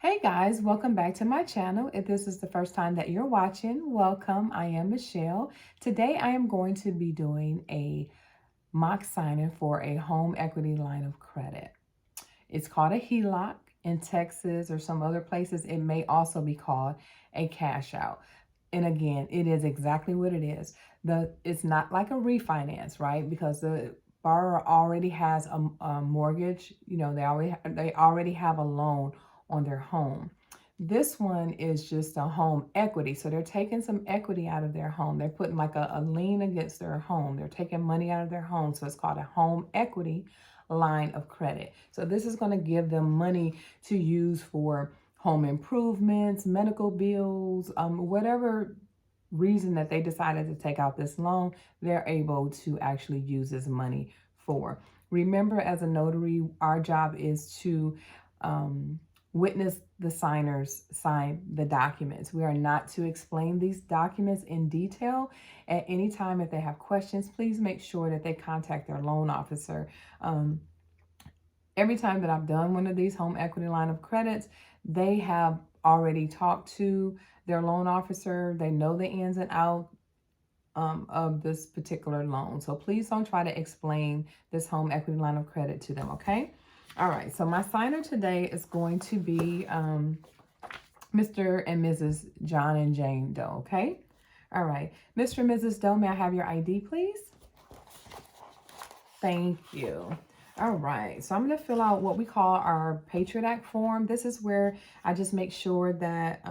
Hey guys, welcome back to my channel. If this is the first time that you're watching, welcome. I am Michelle. Today I am going to be doing a mock signing for a home equity line of credit. It's called a HELOC in Texas or some other places. It may also be called a cash out. And again, it is exactly what it is. It's not like a refinance, right? Because the borrower already has a mortgage. They already have a loan on their home. This one is just a home equity. So they're taking some equity out of their home. They're putting like a lien against their home. They're taking money out of their home. So it's called a home equity line of credit. So this is going to give them money to use for home improvements, medical bills, whatever reason that they decided to take out this loan, they're able to actually use this money for. Remember, as a notary, our job is to witness the signers sign the documents. We are not to explain these documents in detail. At any time, if they have questions, please make sure that they contact their loan officer. Every time that I've done one of these home equity line of credits, they have already talked to their loan officer. They know the ins and outs of this particular loan. So please don't try to explain this home equity line of credit to them, okay? All right, so my signer today is going to be Mr. and Mrs. John and Jane Doe, okay? All right, Mr. and Mrs. Doe, may I have your ID, please? Thank you. All right, so I'm going to fill out what we call our Patriot Act form. This is where I just make sure that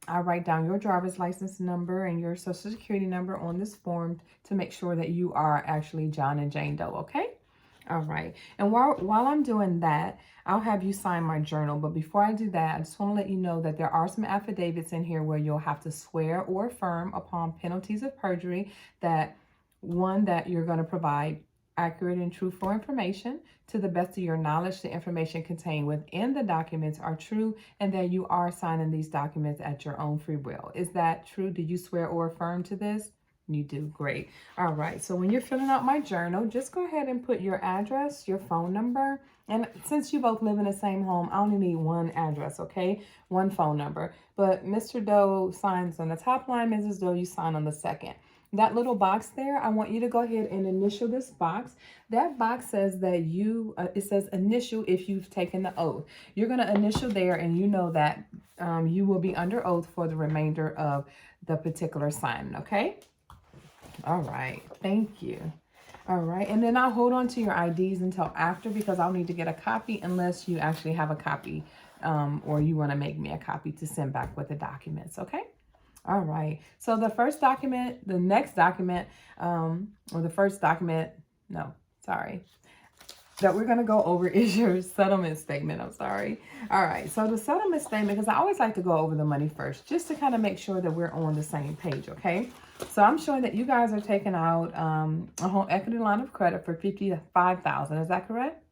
I write down your driver's license number and your social security number on this form to make sure that you are actually John and Jane Doe, okay? All right, and while I'm doing that, I'll have you sign my journal. But before I do that, I just want to let you know that there are some affidavits in here where you'll have to swear or affirm upon penalties of perjury that you're going to provide accurate and truthful information to the best of your knowledge. The information contained within the documents are true, and that you are signing these documents at your own free will. Is that true? Do you swear or affirm to this? You do. Great. All right, so when you're filling out my journal, just go ahead and put your address, your phone number, and since you both live in the same home, I only need one address, okay? One phone number. But Mr. Doe signs on the top line, Mrs. Doe, you sign on the second. That little box there, I want you to go ahead and initial this box. That box says that it says initial if you've taken the oath. You're going to initial there, and you know that you will be under oath for the remainder of the particular signing, okay? All right, thank you. All right, and then I'll hold on to your IDs until after, because I'll need to get a copy unless you actually have a copy or you want to make me a copy to send back with the documents, okay? All right, so the first document, that we're going to go over is your settlement statement. I'm sorry. All right, so the settlement statement, because I always like to go over the money first, just to kind of make sure that we're on the same page, okay? So I'm showing that you guys are taking out a home equity line of credit for $55,000. Is that correct?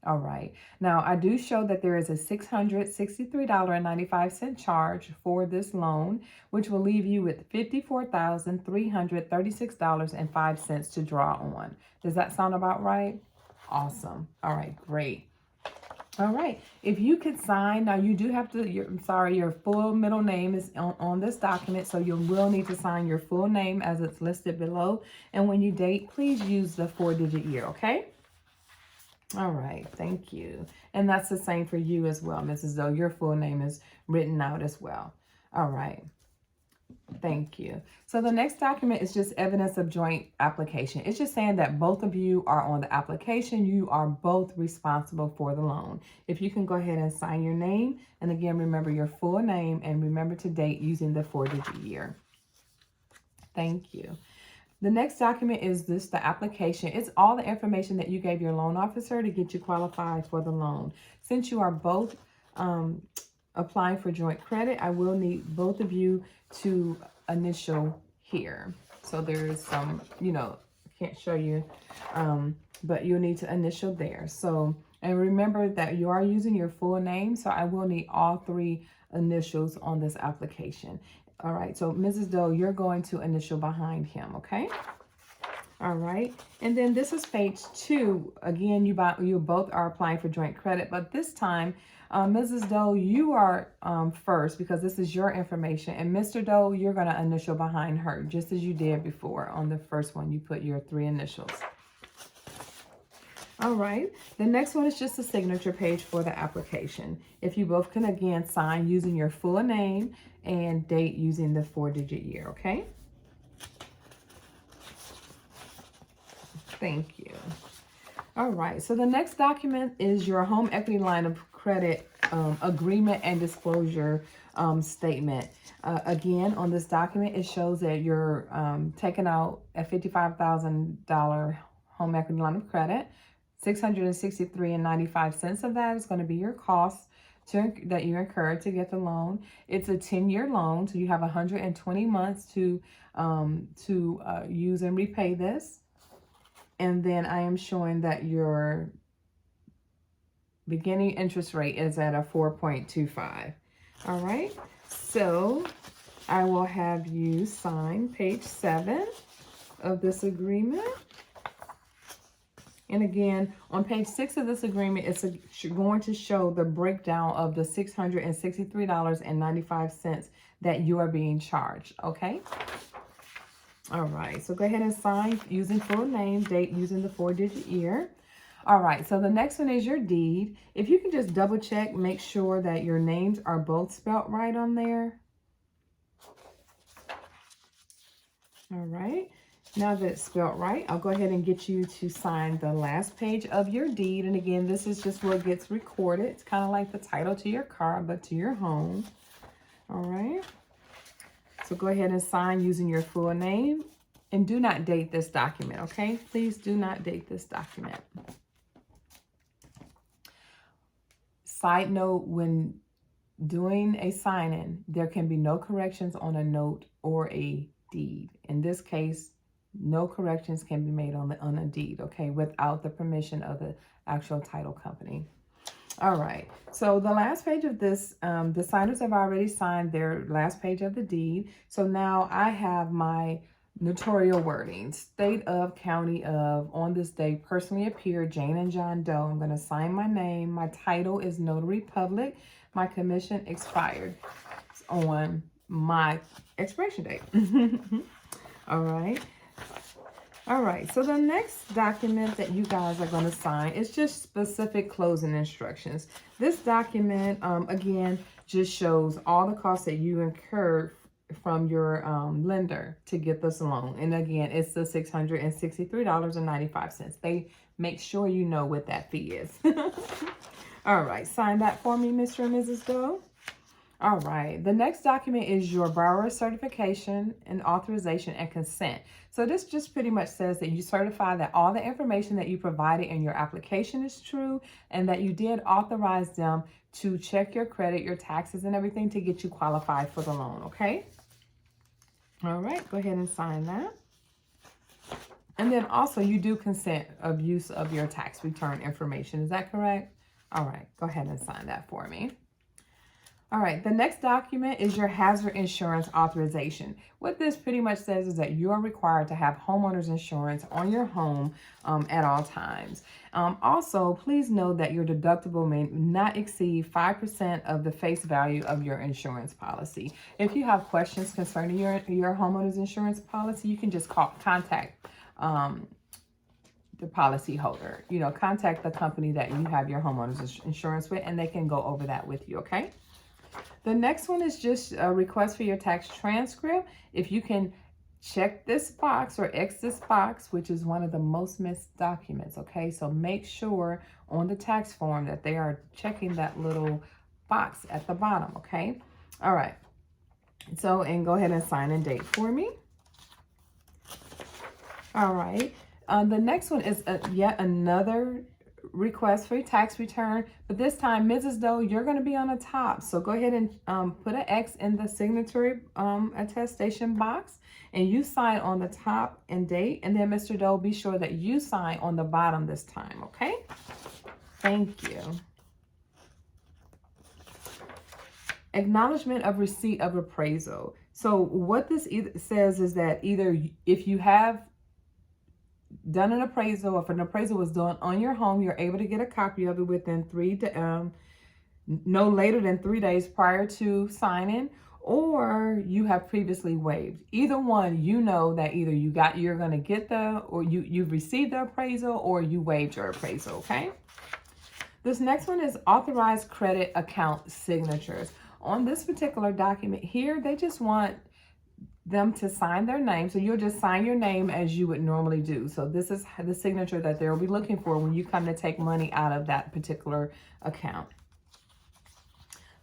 All right. Now, I do show that there is a $663.95 charge for this loan, which will leave you with $54,336.05 to draw on. Does that sound about right? Awesome. All right, great. All right, if you could sign, now you do have to, your full middle name is on this document, so you will need to sign your full name as it's listed below. And when you date, please use the 4-digit year, okay? All right, thank you. And that's the same for you as well, Mrs. Doe. Your full name is written out as well. All right. Thank you. So the next document is just evidence of joint application. It's just saying that both of you are on the application. You are both responsible for the loan. If you can go ahead and sign your name. And again, remember your full name and remember to date using the 4-digit year. Thank you. The next document is the application. It's all the information that you gave your loan officer to get you qualified for the loan. Since you are both applying for joint credit, I will need both of you to initial here. So there's some, can't show you, but you'll need to initial there. So, and remember that you are using your full name, so I will need all 3 initials on this application. All right, so Mrs. Doe, you're going to initial behind him, okay? All right, and then this is page 2. Again, you both are applying for joint credit, but this time Mrs. Doe, you are first because this is your information. And Mr. Doe, you're going to initial behind her, just as you did before. On the first one, you put your 3 initials. All right. The next one is just a signature page for the application. If you both can, again, sign using your full name and date using the 4-digit year, okay? Thank you. All right, so the next document is your home equity line of credit agreement and disclosure statement. Again, on this document, it shows that you're taking out a $55,000 home equity line of credit. $663.95 of that is going to be your cost that you incurred to get the loan. It's a 10-year loan, so you have 120 months to use and repay this. And then I am showing that your beginning interest rate is at a 4.25. All right. So I will have you sign page 7 of this agreement. And again, on page 6 of this agreement, it's going to show the breakdown of the $663.95 that you are being charged. Okay. All right, so go ahead and sign using full name, date using the 4-digit year. All right, so the next one is your deed. If you can just double check, make sure that your names are both spelled right on there. All right, now that it's spelled right, I'll go ahead and get you to sign the last page of your deed. And again, this is just what gets recorded. It's kind of like the title to your car, but to your home. All right. So go ahead and sign using your full name, and do not date this document, okay? Please do not date this document. Side note, when doing a sign-in, there can be no corrections on a note or a deed. In this case, no corrections can be made on a deed, okay, without the permission of the actual title company. All right, so the last page of this, the signers have already signed their last page of the deed. So now I have my notarial wording. State of, county of, on this day, personally appear, Jane and John Doe. I'm going to sign my name. My title is Notary Public. My commission expired on my expiration date. All right. All right, so the next document that you guys are going to sign is just specific closing instructions. This document, again, just shows all the costs that you incurred from your lender to get this loan. And again, it's the $663.95. They make sure you know what that fee is. All right, sign that for me, Mr. and Mrs. Doe. All right, the next document is your borrower certification and authorization and consent. So this just pretty much says that you certify that all the information that you provided in your application is true and that you did authorize them to check your credit, your taxes, and everything to get you qualified for the loan, okay? All right, go ahead and sign that. And then also you do consent of use of your tax return information. Is that correct? All right, go ahead and sign that for me. All right, the next document is your hazard insurance authorization. What this pretty much says is that you are required to have homeowner's insurance on your home at all times. Also, please note that your deductible may not exceed 5% of the face value of your insurance policy. If you have questions concerning your homeowner's insurance policy, you can just contact the policy holder. You know, contact the company that you have your homeowner's insurance with, and they can go over that with you, okay? The next one is just a request for your tax transcript. If you can check this box or X this box, which is one of the most missed documents, okay? So make sure on the tax form that they are checking that little box at the bottom, okay? All right. So, and go ahead and sign and date for me. All right. The next one is yet another request for your tax return, but this time, Mrs. Doe, you're going to be on the top. So go ahead and put an X in the signatory attestation box, and you sign on the top and date. And then Mr. Doe, be sure that you sign on the bottom this time, okay? Thank you. Acknowledgement of receipt of appraisal. So what this says is that either if you have done an appraisal, if an appraisal was done on your home, you're able to get a copy of it within no later than 3 days prior to signing, or you have previously waived. Either one, you know that either you're going to get or you've received the appraisal, or you waived your appraisal, okay? This next one is authorized credit account signatures. On this particular document here, they just want them to sign their name. So you'll just sign your name as you would normally do. So this is the signature that they'll be looking for when you come to take money out of that particular account.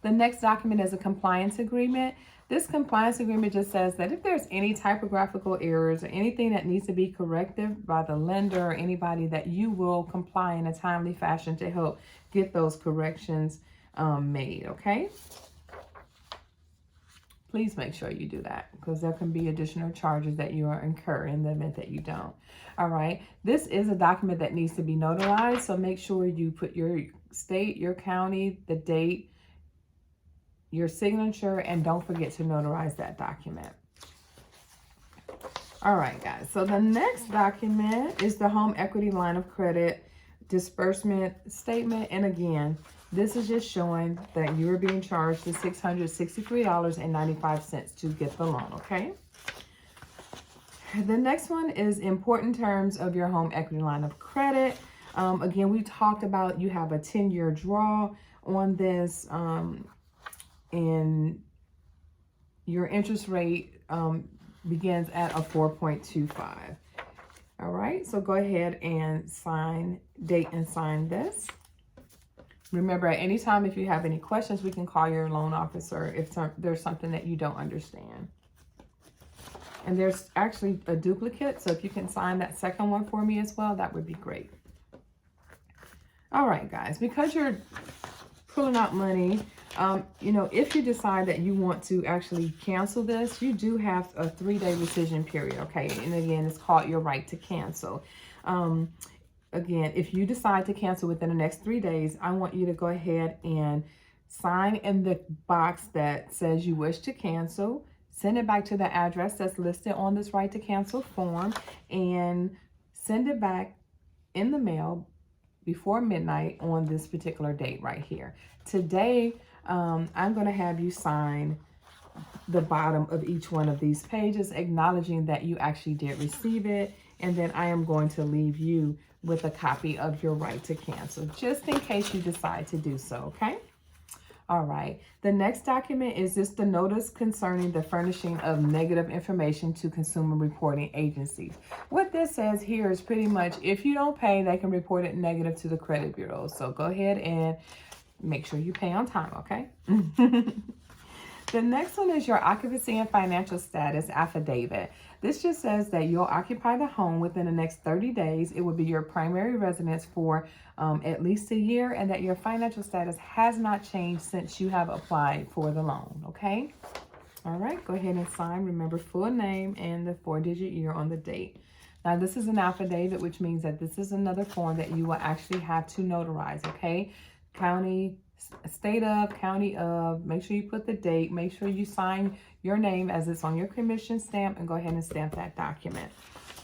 The next document is a compliance agreement. This compliance agreement just says that if there's any typographical errors or anything that needs to be corrected by the lender or anybody, that you will comply in a timely fashion to help get those corrections made, okay? Please make sure you do that, because there can be additional charges that you incur in the event that you don't. All right. This is a document that needs to be notarized, so make sure you put your state, your county, the date, your signature, and don't forget to notarize that document. All right, guys. So the next document is the home equity line of credit disbursement statement. And again, this is just showing that you're being charged the $663.95 to get the loan, okay? The next one is important terms of your home equity line of credit. Again, we talked about you have a 10-year draw on this, and your interest rate begins at a 4.25. All right, so go ahead and date and sign this. Remember, at any time, if you have any questions, we can call your loan officer if there's something that you don't understand. And there's actually a duplicate, so if you can sign that second one for me as well, that would be great. All right, guys, because you're pulling out money, if you decide that you want to actually cancel this, you do have a 3-day rescission period, okay? And again, it's called your right to cancel. Again, if you decide to cancel within the next 3 days, I want you to go ahead and sign in the box that says you wish to cancel, send it back to the address that's listed on this right to cancel form, and send it back in the mail before midnight on this particular date right here. Today, I'm going to have you sign the bottom of each one of these pages, acknowledging that you actually did receive it, and then I am going to leave you with a copy of your right to cancel, just in case you decide to do so, okay? All right, the next document is just the notice concerning the furnishing of negative information to consumer reporting agencies. What this says here is pretty much if you don't pay, they can report it negative to the credit bureau. So go ahead and make sure you pay on time, okay? The next one is your occupancy and financial status affidavit. This just says that you'll occupy the home within the next 30 days. It will be your primary residence for at least a year, and that your financial status has not changed since you have applied for the loan, okay? All right, go ahead and sign. Remember, full name and the 4-digit year on the date. Now, this is an affidavit, which means that this is another form that you will actually have to notarize, okay? County, state of, county of, make sure you put the date, make sure you sign your name as it's on your commission stamp, and go ahead and stamp that document.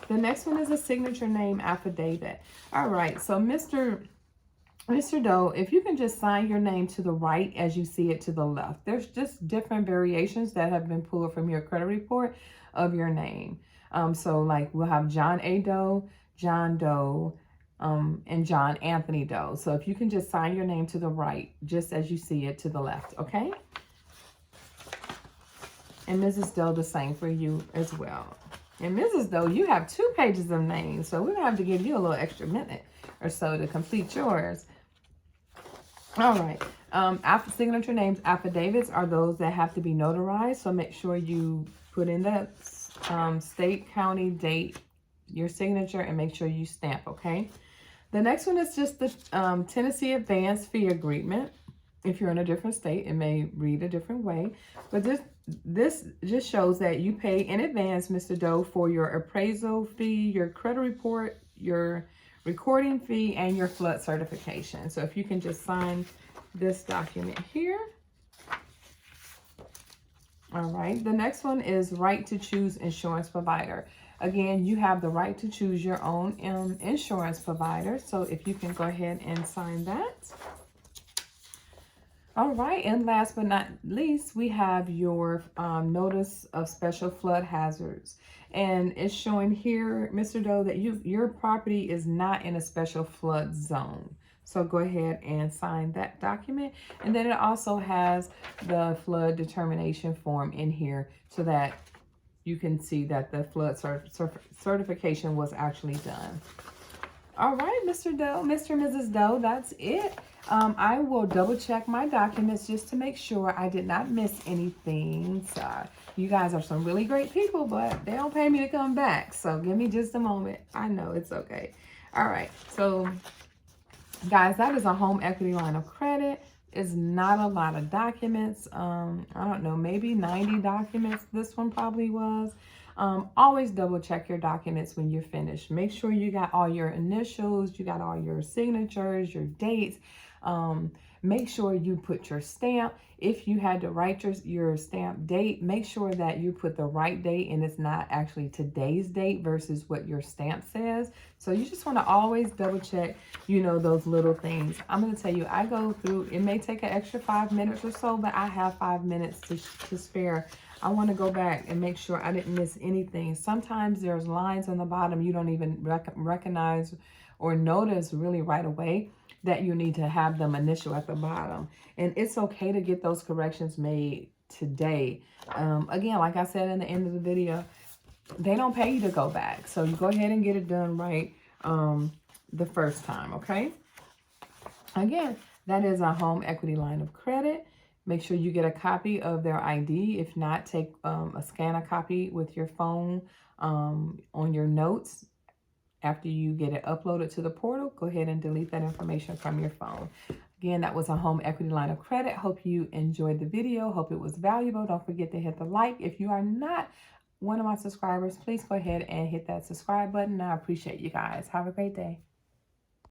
The next one is a signature name affidavit. All right, so Mr. Doe, if you can just sign your name to the right as you see it to the left. There's just different variations that have been pulled from your credit report of your name. So like we'll have John A. Doe, John Doe, and John Anthony Doe. So if you can just sign your name to the right, just as you see it to the left, okay? And Mrs. Doe, the same for you as well. And Mrs. Doe, you have 2 pages of names, so we're gonna have to give you a little extra minute or so to complete yours. All right, after signature names affidavits are those that have to be notarized, so make sure you put in the state, county, date, your signature, and make sure you stamp, okay? The next one is just the Tennessee Advance Fee Agreement. If you're in a different state, it may read a different way, but this just shows that you pay in advance, Mr. Doe, for your appraisal fee, your credit report, your recording fee, and your flood certification. So if you can just sign this document here. All right, the next one is right to choose insurance provider. Again, you have the right to choose your own insurance provider. So if you can go ahead and sign that. All right, and last but not least, we have your notice of special flood hazards. And it's showing here, Mr. Doe, that your property is not in a special flood zone. So go ahead and sign that document. And then it also has the flood determination form in here so that you can see that the flood certification was actually done. All right, Mr. Doe, Mr. and Mrs. Doe, that's it. I will double check my documents just to make sure I did not miss anything. So you guys are some really great people, but they don't pay me to come back. So give me just a moment. I know it's okay. All right. So guys, that is a home equity line of credit. It's not a lot of documents. I don't know, maybe 90 documents. This one probably was. Always double check your documents when you're finished. Make sure you got all your initials, you got all your signatures, your dates. Make sure you put your stamp. If you had to write your stamp date, make sure that you put the right date and it's not actually today's date versus what your stamp says. So you just want to always double check, you know, those little things. I'm going to tell you, I go through, it may take an extra 5 minutes or so, but I have 5 minutes to spare. I want to go back and make sure I didn't miss anything. Sometimes there's lines on the bottom you don't even recognize or notice really right away that you need to have them initial at the bottom. And it's okay to get those corrections made today. Again, like I said in the end of the video, they don't pay you to go back. So you go ahead and get it done right the first time, okay? Again, that is a home equity line of credit. Make sure you get a copy of their ID. If not, take scan a copy with your phone on your notes. After you get it uploaded to the portal, go ahead and delete that information from your phone. Again, that was a home equity line of credit. Hope you enjoyed the video. Hope it was valuable. Don't forget to hit the like. If you are not one of my subscribers, please go ahead and hit that subscribe button. I appreciate you guys. Have a great day.